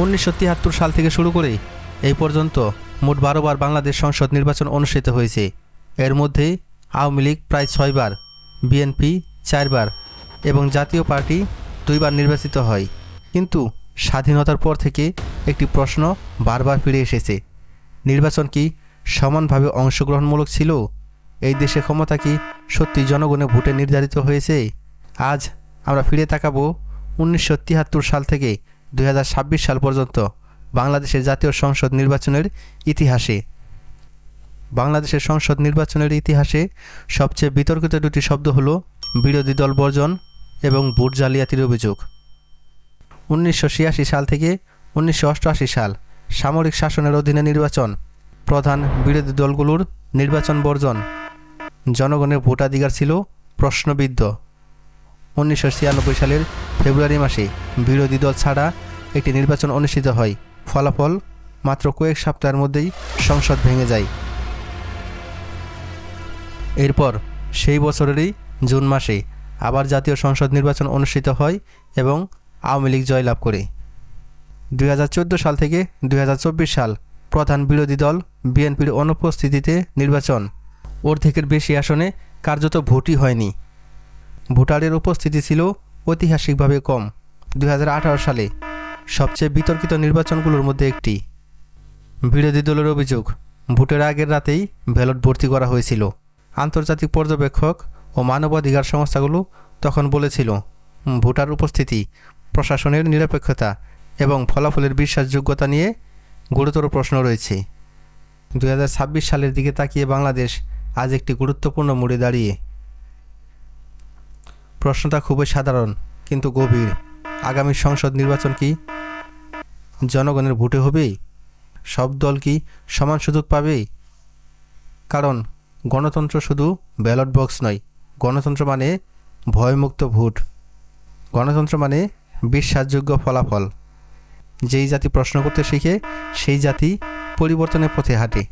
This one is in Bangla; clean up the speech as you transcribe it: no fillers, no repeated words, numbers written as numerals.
1973 সাল থেকে শুরু করে এই পর্যন্ত মোট 12 বার বাংলাদেশ সংসদ নির্বাচন অনুষ্ঠিত হয়েছে। এর মধ্যে আওয়ামী লীগ প্রায় 6 বার, বিএনপি 4 বার এবং জাতীয় পার্টি 2 বার নির্বাচিত হয়। কিন্তু স্বাধীনতার পর থেকে একটি প্রশ্ন বারবার ফিরে এসেছে, নির্বাচন কি সমানভাবে অংশগ্রহণমূলক ছিল? এই দেশে ক্ষমতা কি সত্যি জনগণের ভোটে নির্ধারিত হয়েছে? আজ আমরা ফিরে তাকাবো 1973 সাল থেকে 2026 সাল পর্যন্ত বাংলাদেশের জাতীয় সংসদ নির্বাচনের ইতিহাসে। বাংলাদেশের সংসদ নির্বাচনের ইতিহাসে সবচেয়ে বিতর্কিত দুটি শব্দ হলো বিরোধী দল বর্জন এবং ভোট জালিয়াতির অভিযোগ। 1986 সাল থেকে 1988 সাল সামরিক শাসনের অধীনে নির্বাচন, প্রধান বিরোধী দলগুলোর নির্বাচন বর্জন, জনগণের ভোটাধিকার ছিল প্রশ্নবিদ্ধ। 1996 সালের ফেব্রুয়ারি মাসে বিরোধী দল ছাড়া একটি নির্বাচন অনুষ্ঠিত হয়। ফলাফল মাত্র কয়েক সপ্তাহের মধ্যেই সংসদ ভেঙে যায়। এরপর সেই বছরেরই জুন মাসে আবার জাতীয় সংসদ নির্বাচন অনুষ্ঠিত হয় এবং আওয়ামী লীগ জয়লাভ করে। 2014 সাল থেকে 2024 সাল প্রধান বিরোধী দল বিএনপির অনুপস্থিতিতে নির্বাচন, অর্ধেকের বেশি আসনে কার্যত ভোটই হয়নি। ভোটারের উপস্থিতি ছিল ঐতিহাসিকভাবে কম। 2018 সালে সবচেয়ে বিতর্কিত নির্বাচনগুলোর মধ্যে একটি। বিরোধী দলের অভিযোগ, ভোটের আগের রাতেই ব্যালট ভর্তি করা হয়েছিল। আন্তর্জাতিক পর্যবেক্ষক ও মানবাধিকার সংস্থাগুলো তখন বলেছিল ভোটার উপস্থিতি, প্রশাসনের নিরপেক্ষতা এবং ফলাফলের বিশ্বাসযোগ্যতা নিয়ে গুরুতর প্রশ্ন রয়েছে। 2026 সালের দিকে তাকিয়ে বাংলাদেশ আজ একটি গুরুত্বপূর্ণ মোড়ে দাঁড়িয়ে। প্রশ্নটা খুবই সাধারণ কিন্তু গভীর। আগামী সংসদ নির্বাচন কি জনগণের ভোটে হবে? সব দল কি সমান সুযোগ পাবে? কারণ গণতন্ত্র শুধু ব্যালট বক্স নয়, গণতন্ত্র মানে ভয়মুক্ত ভোট, গণতন্ত্র মানে বিশ্বাসযোগ্য ফলাফল। যেই জাতি প্রশ্ন করতে শিখে সেই জাতি পরিবর্তনের পথে হাঁটে।